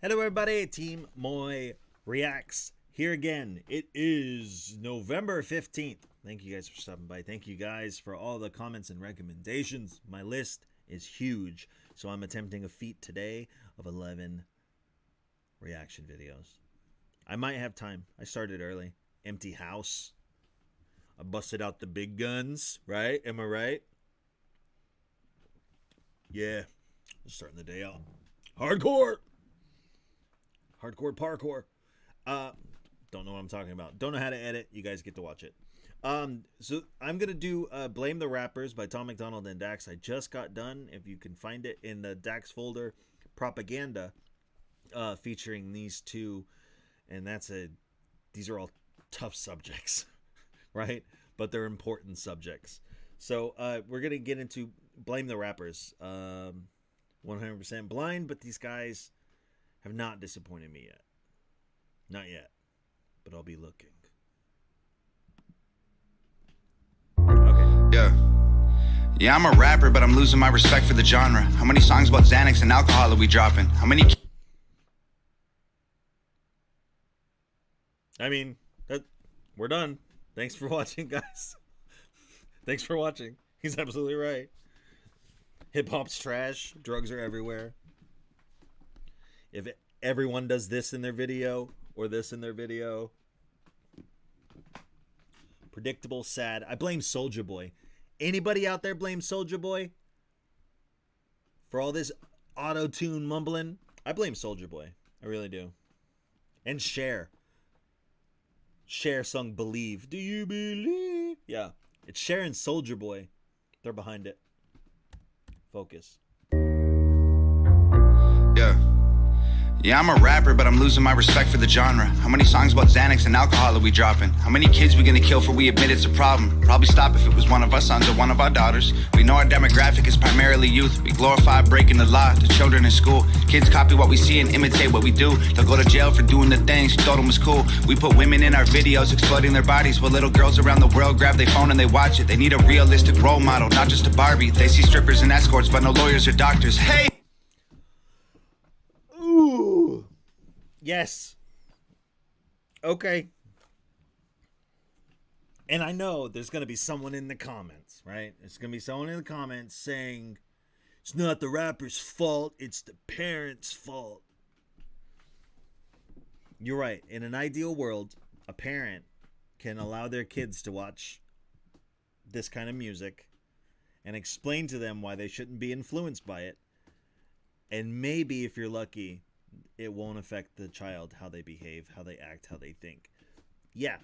Hello everybody, Team Moy Reacts here again. It is November 15th. Thank you guys for stopping by. Thank you guys for all the comments and recommendations. My list is huge, so I'm attempting a feat today of 11 reaction videos. I might have time. I started early. Empty house. I busted out the big guns, right? Am I right? Yeah. Starting the day out. Hardcore parkour. Don't know what I'm talking about. Don't know how to edit. You guys get to watch it. So I'm gonna do Blame the Rappers by Tom MacDonald and Dax. I just got done. If you can find it in the Dax folder, propaganda, featuring these two, and these are all tough subjects, right? But they're important subjects. So we're gonna get into Blame the Rappers. 100% blind, but these guys have not disappointed me yet. Not yet. But I'll be looking. Okay. Yeah, I'm a rapper, but I'm losing my respect for the genre. How many songs about Xanax and alcohol are we dropping? How many... I mean, we're done. Thanks for watching, guys. Thanks for watching. He's absolutely right. Hip-hop's trash. Drugs are everywhere. If everyone does this in their video or this in their video, predictable, sad. I blame Soulja Boy. Anybody out there blame Soulja Boy for all this auto-tune mumbling? I blame Soulja Boy. I really do. And Cher. Cher sung Believe. Do you believe? Yeah. It's Cher and Soulja Boy. They're behind it. Focus. Yeah, I'm a rapper, but I'm losing my respect for the genre. How many songs about Xanax and alcohol are we dropping? How many kids we gonna kill for we admit it's a problem? Probably stop if it was one of our sons or one of our daughters. We know our demographic is primarily youth. We glorify breaking the law to children in school. Kids copy what we see and imitate what we do. They'll go to jail for doing the things you thought them was cool. We put women in our videos exploiting their bodies, while little girls around the world grab their phone and they watch it. They need a realistic role model, not just a Barbie. They see strippers and escorts, but no lawyers or doctors. Hey! Ooh. Yes. Okay. And I know there's going to be someone in the comments, right? There's going to be someone in the comments saying, it's not the rapper's fault, it's the parents' fault. You're right. In an ideal world, a parent can allow their kids to watch this kind of music and explain to them why they shouldn't be influenced by it. And maybe, if you're lucky, it won't affect the child, how they behave, how they act, how they think. Yeah,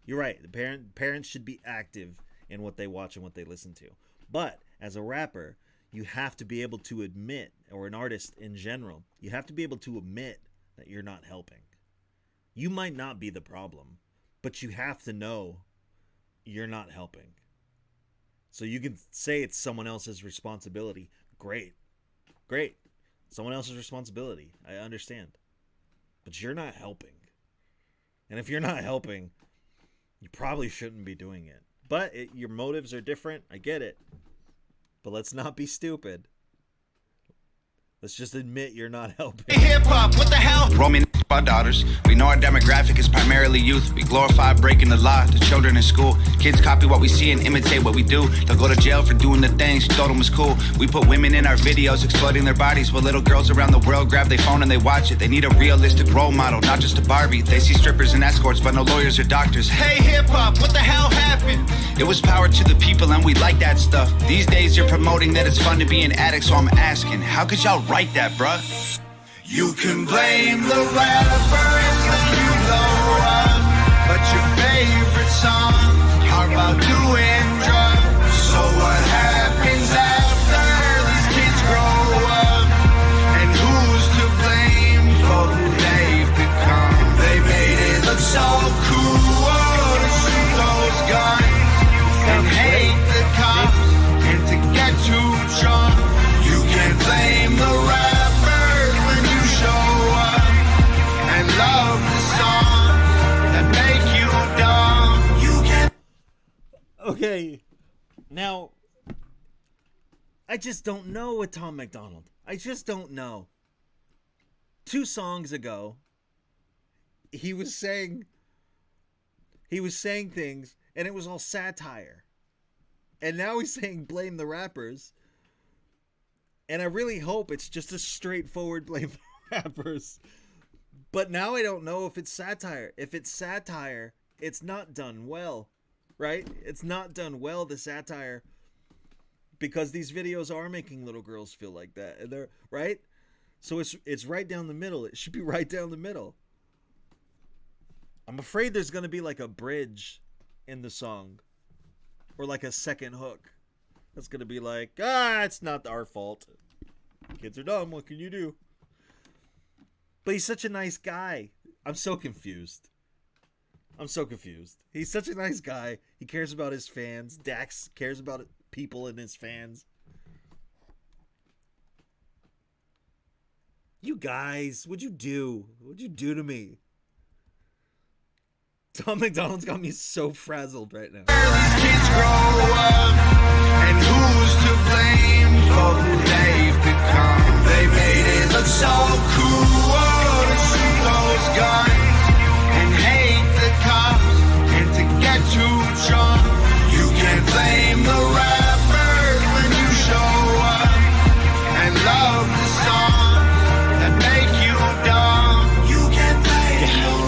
you're right. The parents should be active in what they watch and what they listen to. But as a rapper, you have to be able to admit, or an artist in general, you have to be able to admit that you're not helping. You might not be the problem, but you have to know you're not helping. So you can say it's someone else's responsibility. Great. Someone else's responsibility. I understand. But you're not helping. And if you're not helping, you probably shouldn't be doing it. But your motives are different. I get it. But let's not be stupid. Let's just admit you're not helping. Hip-hop, what the hell? Roman our daughters. We know our demographic is primarily youth. We glorify breaking the law to children in school. Kids copy what we see and imitate what we do. They'll go to jail for doing the things you thought them was cool. We put women in our videos exploiting their bodies, while little girls around the world grab their phone and they watch it. They need a realistic role model, not just a Barbie. They see strippers and escorts, but no lawyers or doctors. Hey, hip-hop, what the hell happened? It was power to the people and we like that stuff. These days you're promoting that it's fun to be an addict, so I'm asking, how could y'all write that, bruh? You can blame the rappers when you blow up, but your favorite songs are about doing drugs. So what happens after these kids grow up? And who's to blame for who they've become? They made it look so cool to shoot those guns and hate the cops and to get too drunk. You can blame the rappers when you show up and love the song that make you dumb. You can. Okay, now I just don't know with Tom MacDonald. I just don't know. 2 songs ago, he was saying things, and it was all satire. And now he's saying blame the rappers. And I really hope it's just a straightforward blame the rappers. But now I don't know if it's satire. If it's satire, it's not done well, right? It's not done well, the satire, because these videos are making little girls feel like that. And they're right. So it's right down the middle. It should be right down the middle. I'm afraid there's going to be like a bridge in the song, or like a second hook. That's going to be like, it's not our fault. Kids are dumb. What can you do? But he's such a nice guy. I'm so confused. He's such a nice guy. He cares about his fans. Dax cares about people and his fans. You guys, what'd you do? What'd you do to me? Tom MacDonald's got me so frazzled right now. These kids grow up, and who's to blame for who they've become? They made it look so cool to shoot those guns and hate the cops and to get too drunk. You can't blame the rappers when you show up and love the songs that make you dumb. You can't blame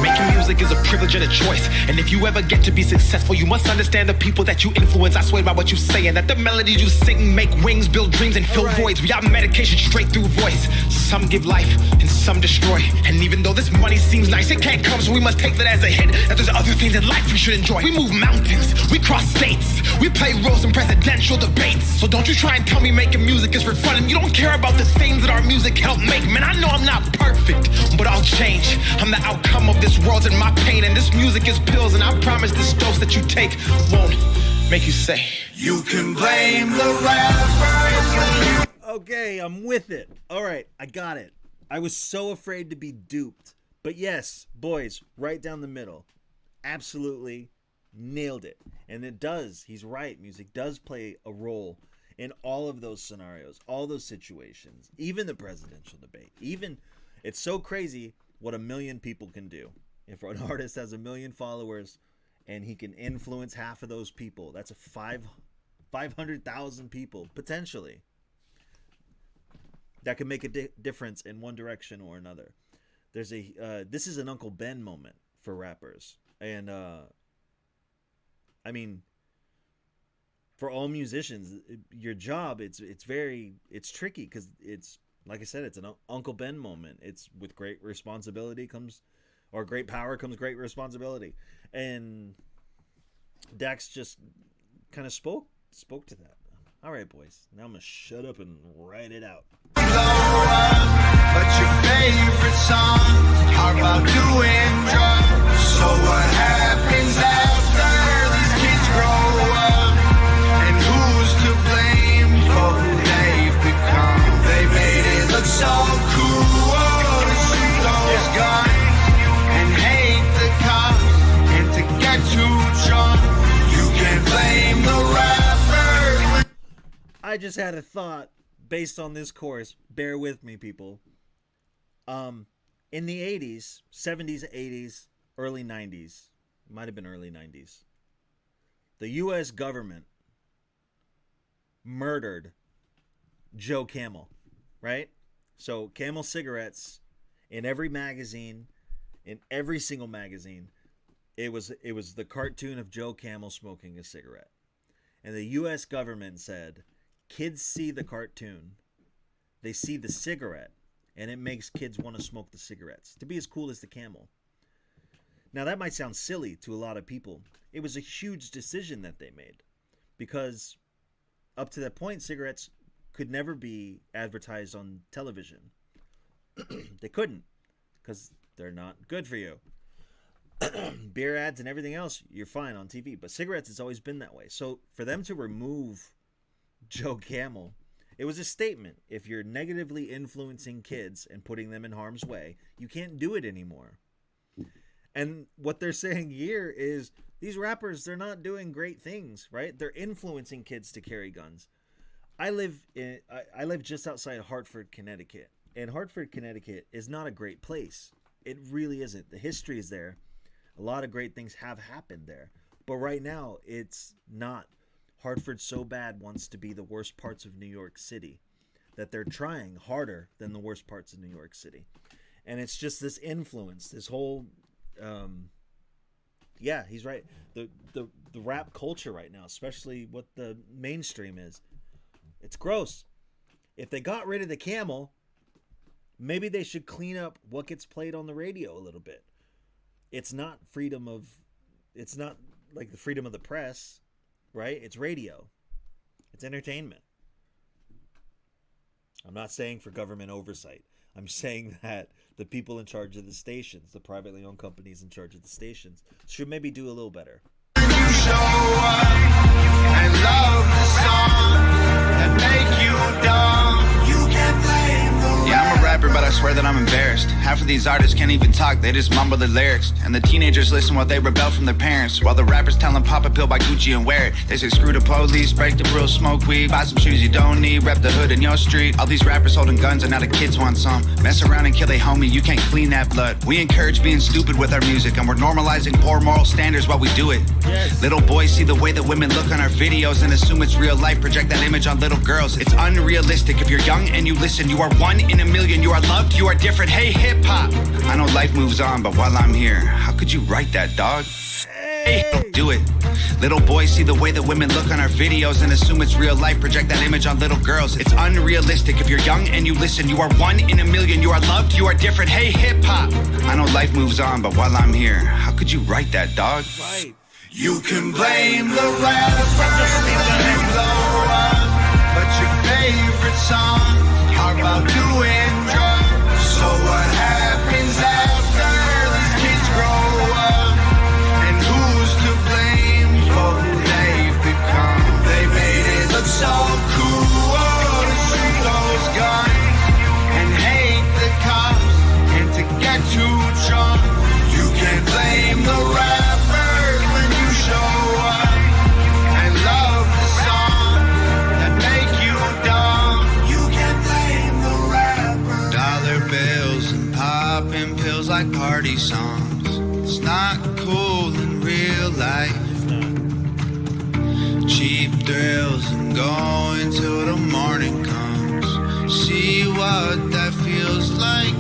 making music is a privilege and a choice. And if you ever get to be successful, you must understand the people that you influence. I swear by what you say, and that the melodies you sing make wings, build dreams, and fill voids. We got medication straight through voice. Some give life and some destroy. And even though this money seems nice, it can't come, so we must take that as a hint. That there's other things in life we should enjoy. We move mountains, we cross states, we play roles in presidential debates. So don't you try and tell me making music is for fun and you don't care about the things that our music helped make. Man, I know I'm not perfect, but I'll change. I'm the outcome of this world and my pain, and this music is pills, and I promise this dose that you take won't make you say you can blame the rappers. Okay, I'm with it. All right, I got it. I was so afraid to be duped. But yes, boys, right down the middle. Absolutely nailed it. And it does. He's right. Music does play a role in all of those scenarios, all those situations, even the presidential debate. Even, it's so crazy what 1 million people can do. If an artist has 1 million followers and he can influence half of those people, that's a 500,000 people potentially that can make a difference in one direction or another. There's a this is an Uncle Ben moment for rappers, and I mean, for all musicians, your job it's tricky because it's, like I said, it's an Uncle Ben moment. It's with great responsibility comes, or great power comes great responsibility, and Dax just kind of spoke to that. All right, boys, now I'm gonna shut up and write it out. But your favorite songs are about doing drugs. So what happens after these kids grow up? And who's to blame for who they've become? They made it look so cool to shoot those guns and hate the cops and to get too drunk. You can't blame the rappers. I just had a thought based on this course. Bear with me, people. In the 80s, 70s, 80s, early 90s, might have been early 90s, the U.S. government murdered Joe Camel, right? So Camel cigarettes in every magazine, in every single magazine, it was the cartoon of Joe Camel smoking a cigarette. And the U.S. government said, kids see the cartoon, they see the cigarette, and it makes kids want to smoke the cigarettes to be as cool as the Camel. Now that might sound silly to a lot of people. It was a huge decision that they made, because up to that point, cigarettes could never be advertised on television. They couldn't, because they're not good for you. Beer ads and everything else, you're fine on TV, but cigarettes, it's always been that way. So for them to remove Joe Camel, it was a statement. If you're negatively influencing kids and putting them in harm's way, you can't do it anymore. And what they're saying here is these rappers, they're not doing great things, right? They're influencing kids to carry guns. I live just outside Hartford, Connecticut, And Hartford, Connecticut is not a great place. It really isn't. The history is there. A lot of great things have happened there. But right now, it's not. Hartford so bad wants to be the worst parts of New York City that they're trying harder than the worst parts of New York City. And it's just this influence, this whole yeah, he's right. The rap culture right now, especially what the mainstream is, it's gross. If they got rid of the camel, maybe they should clean up what gets played on the radio a little bit. It's not it's not like the freedom of the press, right? It's radio. It's entertainment. I'm not saying for government oversight. I'm saying that the people in charge of the stations, the privately owned companies in charge of the stations, should maybe do a little better. You show up and love the song that make you dumb. You can't blame the yeah, I'm a rapper, but I swear that I'm embarrassed. Half of these artists can't even talk, they just mumble their lyrics. And the teenagers listen while they rebel from their parents, while the rappers tell them pop a pill, buy Gucci and wear it. They say screw the police, break the rules, smoke weed, buy some shoes you don't need, rep the hood in your street. All these rappers holding guns and now the kids want some. Mess around and kill a homie, you can't clean that blood. We encourage being stupid with our music, and we're normalizing poor moral standards while we do it. Yes. Little boys see the way that women look on our videos and assume it's real life, project that image on little girls. It's unrealistic. If you're young and you listen, you are one in a million. You are loved, you are different. Hey, hip hop. I know life moves on, but while I'm here, how could you write that, dog? Hey, do it. Little boys see the way that women look on our videos and assume it's real life, project that image on little girls. It's unrealistic. If you're young and you listen, you are one in a million. You are loved, you are different. Hey, hip hop. I know life moves on, but while I'm here, how could you write that, dog? Right. You can blame the rappers when you blow up, but your favorite songs are about doing drugs. So what happens after these kids grow up? And who's to blame for who they've become? They made it look so cool to shoot those guns and hate the cops and to get too drunk. You can't blame the rappers when you show up and love the song that make you dumb. You can't blame the rappers. Dollar bills and popping pills like party songs. It's not cool in real life. Cheap thrills and going till the morning comes. See what that feels like.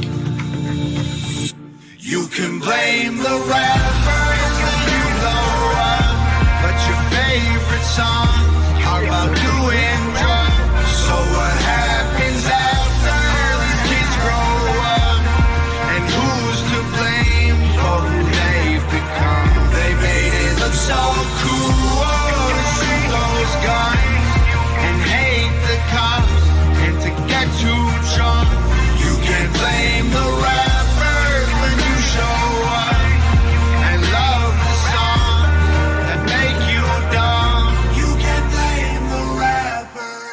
You can blame the rappers when you blow up, but your favorite songs are about doing drugs. So what happens after these kids grow up? And who's to blame for who they've become? They made it look so cool to shoot those guns and hate the cops and to get too drunk. You can't blame the rappers when you show up and love the song that make you dumb. You can't blame the rappers.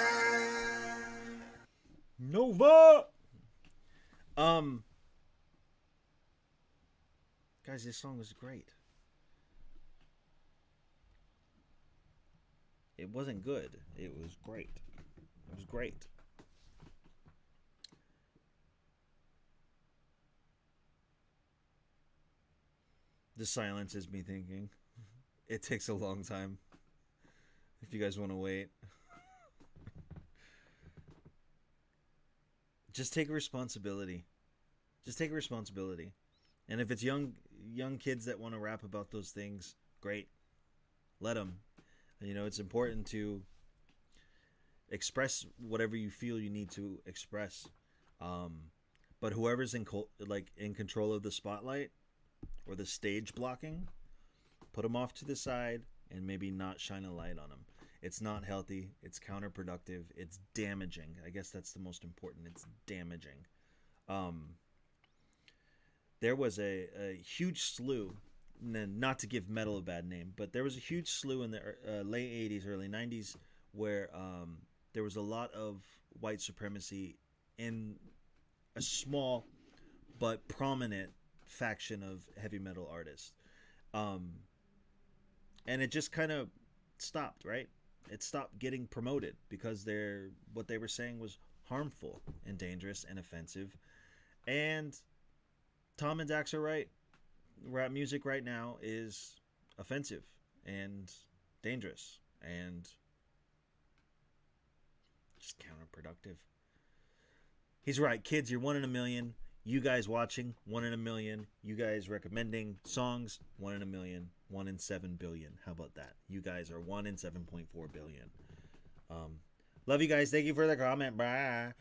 Nova. Guys, this song was great. It wasn't good. It was great. It was great. The silence is me thinking. It takes a long time. If you guys want to wait. Just take responsibility. Just take responsibility. And if it's young kids that want to rap about those things, great. Let them. You know, it's important to express whatever you feel you need to express. But whoever's in control of the spotlight or the stage blocking, put them off to the side and maybe not shine a light on them. It's not healthy. It's counterproductive. It's damaging. I guess that's the most important. It's damaging. There was a huge slew, not to give metal a bad name, but there was a huge slew in the late 80s, early 90s where there was a lot of white supremacy in a small but prominent faction of heavy metal artists. And it just kind of stopped, right? It stopped getting promoted because what they were saying was harmful and dangerous and offensive. And Tom and Dax are right. Rap music right now is offensive and dangerous and just counterproductive. He's right. Kids, you're 1 in a million. You guys watching, 1 in a million. You guys recommending songs, 1 in a million. 1 in 7 billion. How about that? You guys are 1 in 7.4 billion. Love you guys. Thank you for the comment. Bye.